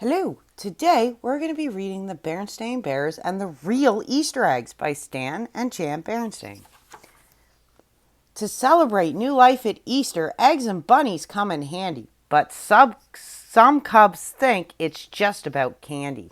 Hello, today we're going to be reading The Berenstain Bears and the Real Easter Eggs by Stan and Jan Berenstain. To celebrate new life at Easter, eggs and bunnies come in handy, but some cubs think it's just about candy.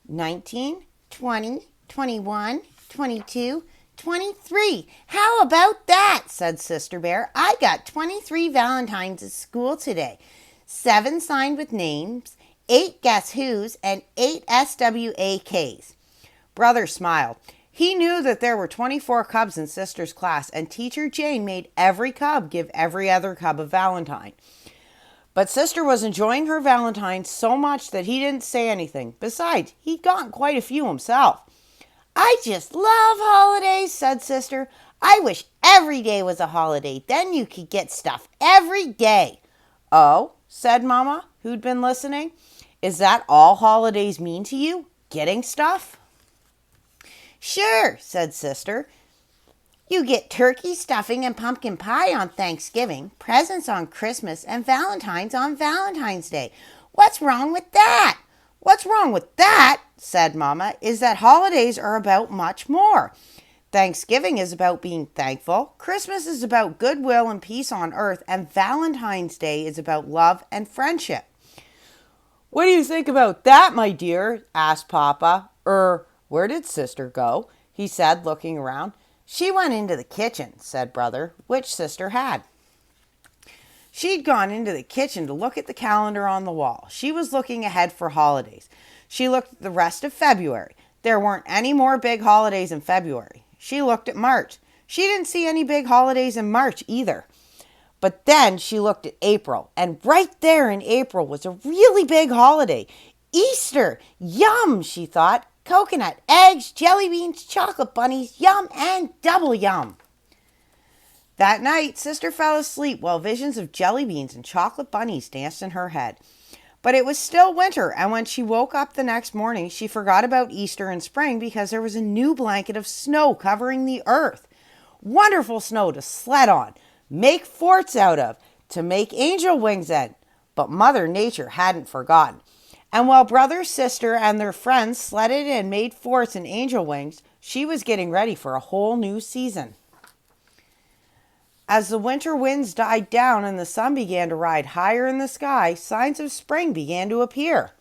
19, 20, 21, 22, 23. How about that? Said Sister Bear. I got 23 Valentines at school today. 7 signed with names, 8 guess who's, and 8 SWAKs. Brother smiled. He knew that there were 24 cubs in Sister's class, and Teacher Jane made every cub give every other cub a Valentine. But Sister was enjoying her Valentine so much that he didn't say anything. Besides, he'd gotten quite a few himself. I just love holidays, said Sister. I wish every day was a holiday. Then you could get stuff every day. Oh, said Mama, who'd been listening. Is that all holidays mean to you? Getting stuff? Sure, said Sister. You get turkey stuffing and pumpkin pie on Thanksgiving, presents on Christmas, and Valentine's on Valentine's Day. What's wrong with that? What's wrong with that, said Mama, is that holidays are about much more. Thanksgiving is about being thankful, Christmas is about goodwill and peace on earth, and Valentine's Day is about love and friendship. What do you think about that, my dear? Asked Papa. Where did Sister go? He said, looking around. She went into the kitchen, said Brother, which Sister had. She'd gone into the kitchen to look at the calendar on the wall. She was looking ahead for holidays. She looked at the rest of February. There weren't any more big holidays in February. She looked at March. She didn't see any big holidays in March either. But then she looked at April, and right there in April was a really big holiday. Easter! Yum, she thought. Coconut, eggs, jelly beans, chocolate bunnies, yum and double yum. That night, Sister fell asleep while visions of jelly beans and chocolate bunnies danced in her head. But it was still winter, and when she woke up the next morning, she forgot about Easter and spring because there was a new blanket of snow covering the earth. Wonderful snow to sled on, make forts out of, to make angel wings in. But Mother Nature hadn't forgotten. And while Brother, Sister, and their friends sledded and made forts and angel wings, she was getting ready for a whole new season. As the winter winds died down and the sun began to ride higher in the sky, signs of spring began to appear.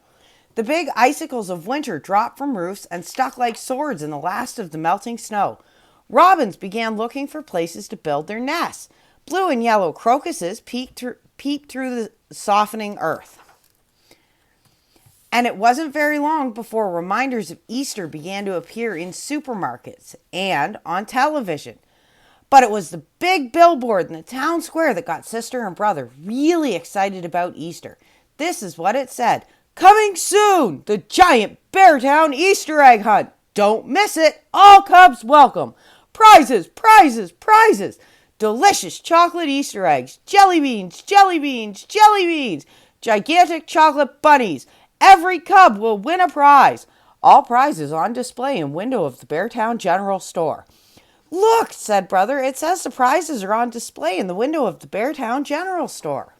The big icicles of winter dropped from roofs and stuck like swords in the last of the melting snow. Robins began looking for places to build their nests. Blue and yellow crocuses peeped through the softening earth. And it wasn't very long before reminders of Easter began to appear in supermarkets and on television. But it was the big billboard in the town square that got Sister and Brother really excited about Easter. This is what it said. Coming soon, the giant Beartown Easter egg hunt. Don't miss it. All cubs welcome. Prizes, prizes, prizes. Delicious chocolate Easter eggs. Jelly beans, jelly beans, jelly beans. Gigantic chocolate bunnies. Every cub will win a prize. All prizes on display in window of the Beartown General Store. Look, said Brother, it says the prizes are on display in the window of the Beartown General Store.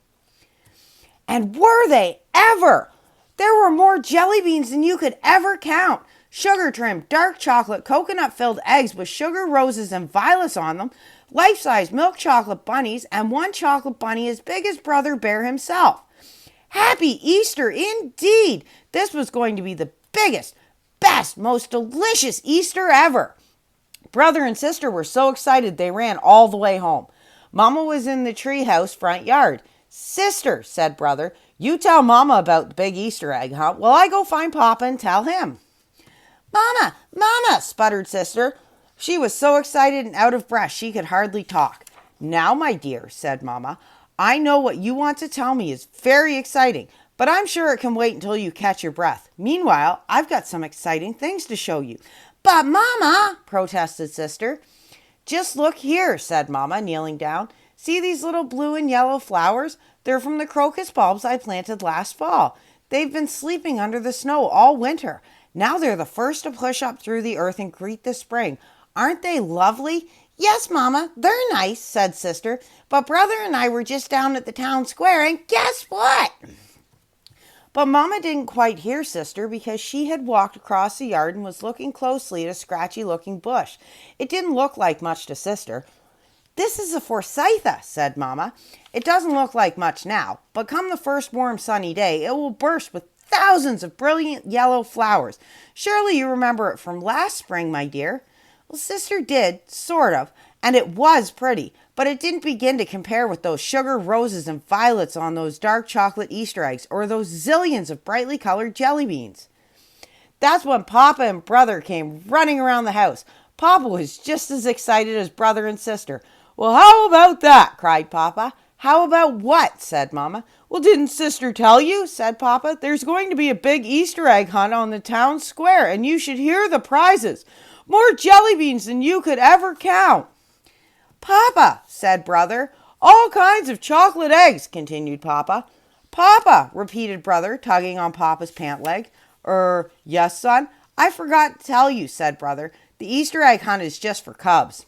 And were they ever? There were more jelly beans than you could ever count. Sugar-trimmed, dark chocolate, coconut-filled eggs with sugar roses and violets on them, life-size milk chocolate bunnies, and one chocolate bunny as big as Brother Bear himself. Happy Easter indeed! This was going to be the biggest, best, most delicious Easter ever. Brother and Sister were so excited they ran all the way home. Mama was in the treehouse front yard. Sister, said Brother, you tell Mama about the big Easter egg hunt while I go find Papa and tell him. Mama, Mama, sputtered Sister. She was so excited and out of breath she could hardly talk. Now, my dear, said Mama, I know what you want to tell me is very exciting, but I'm sure it can wait until you catch your breath. Meanwhile, I've got some exciting things to show you. But Mama, protested Sister. Just look here, said Mama, kneeling down. See these little blue and yellow flowers? They're from the crocus bulbs I planted last fall. They've been sleeping under the snow all winter. Now they're the first to push up through the earth and greet the spring. Aren't they lovely? Yes, Mama, they're nice, said Sister, but Brother and I were just down at the town square, and guess what? But Mama didn't quite hear Sister because she had walked across the yard and was looking closely at a scratchy-looking bush. It didn't look like much to Sister. This is a forsythia, said Mama. It doesn't look like much now, but come the first warm sunny day, it will burst with thousands of brilliant yellow flowers. Surely you remember it from last spring, my dear. Well, Sister did, sort of, and it was pretty, but it didn't begin to compare with those sugar roses and violets on those dark chocolate Easter eggs or those zillions of brightly colored jelly beans. That's when Papa and Brother came running around the house. Papa was just as excited as Brother and Sister. Well, how about that? Cried Papa. How about what? Said Mama. Well, didn't Sister tell you? Said Papa. There's going to be a big Easter egg hunt on the town square, and you should hear the prizes. More jelly beans than you could ever count. Papa, said Brother. All kinds of chocolate eggs, continued Papa. Papa, repeated Brother, tugging on Papa's pant leg. Yes, son. I forgot to tell you, said Brother. The Easter egg hunt is just for cubs.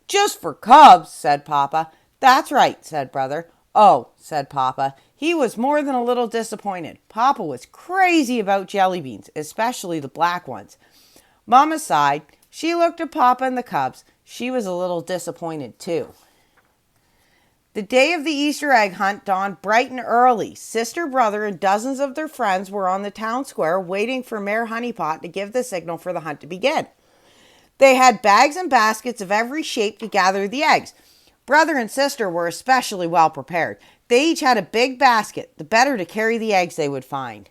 Just for cubs, said Papa. That's right, said Brother. Oh, said Papa. He was more than a little disappointed. Papa was crazy about jelly beans, especially the black ones. Mama sighed. She looked at Papa and the cubs. She was a little disappointed, too. The day of the Easter egg hunt dawned bright and early. Sister, Brother, and dozens of their friends were on the town square waiting for Mayor Honeypot to give the signal for the hunt to begin. They had bags and baskets of every shape to gather the eggs. Brother and Sister were especially well prepared. They each had a big basket, the better to carry the eggs they would find.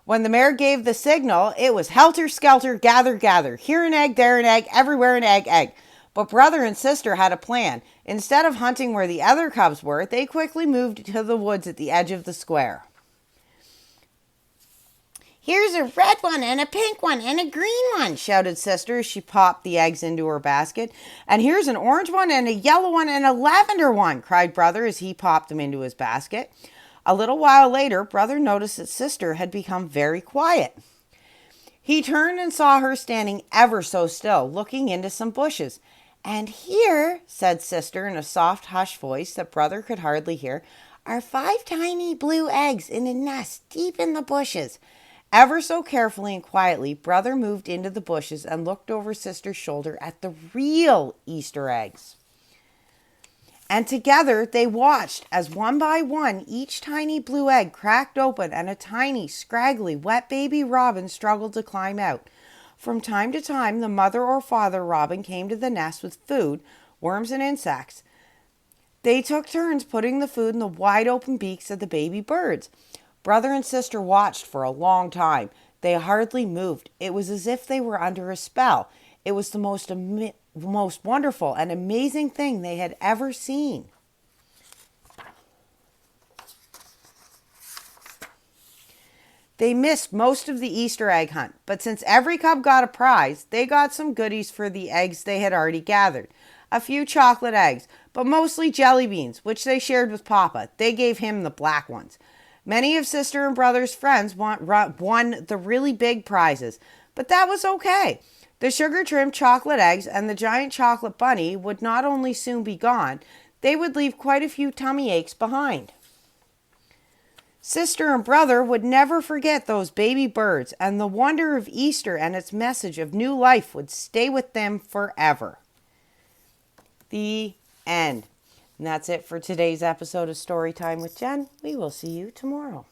When the mayor gave the signal, it was helter-skelter, gather, gather. Here an egg, there an egg, everywhere an egg, egg. But Brother and Sister had a plan. Instead of hunting where the other cubs were, they quickly moved to the woods at the edge of the square. Here's a red one and a pink one and a green one, shouted Sister as she popped the eggs into her basket. And here's an orange one and a yellow one and a lavender one, cried Brother as he popped them into his basket. A little while later, Brother noticed that Sister had become very quiet. He turned and saw her standing ever so still, looking into some bushes. And here, said Sister in a soft, hushed voice that Brother could hardly hear, are 5 tiny blue eggs in a nest deep in the bushes. Ever so carefully and quietly, Brother moved into the bushes and looked over Sister's shoulder at the real Easter eggs. And together they watched as one by one each tiny blue egg cracked open and a tiny, scraggly, wet baby robin struggled to climb out. From time to time, the mother or father robin came to the nest with food, worms and insects. They took turns putting the food in the wide open beaks of the baby birds. Brother and Sister watched for a long time. They hardly moved. It was as if they were under a spell. It was the most wonderful and amazing thing they had ever seen. They missed most of the Easter egg hunt, but since every cub got a prize, they got some goodies for the eggs they had already gathered. A few chocolate eggs, but mostly jelly beans, which they shared with Papa. They gave him the black ones. Many of Sister and Brother's friends won the really big prizes, but that was okay. The sugar-trimmed chocolate eggs and the giant chocolate bunny would not only soon be gone, they would leave quite a few tummy aches behind. Sister and Brother would never forget those baby birds, and the wonder of Easter and its message of new life would stay with them forever. The end. And that's it for today's episode of Storytime with Jen. We will see you tomorrow.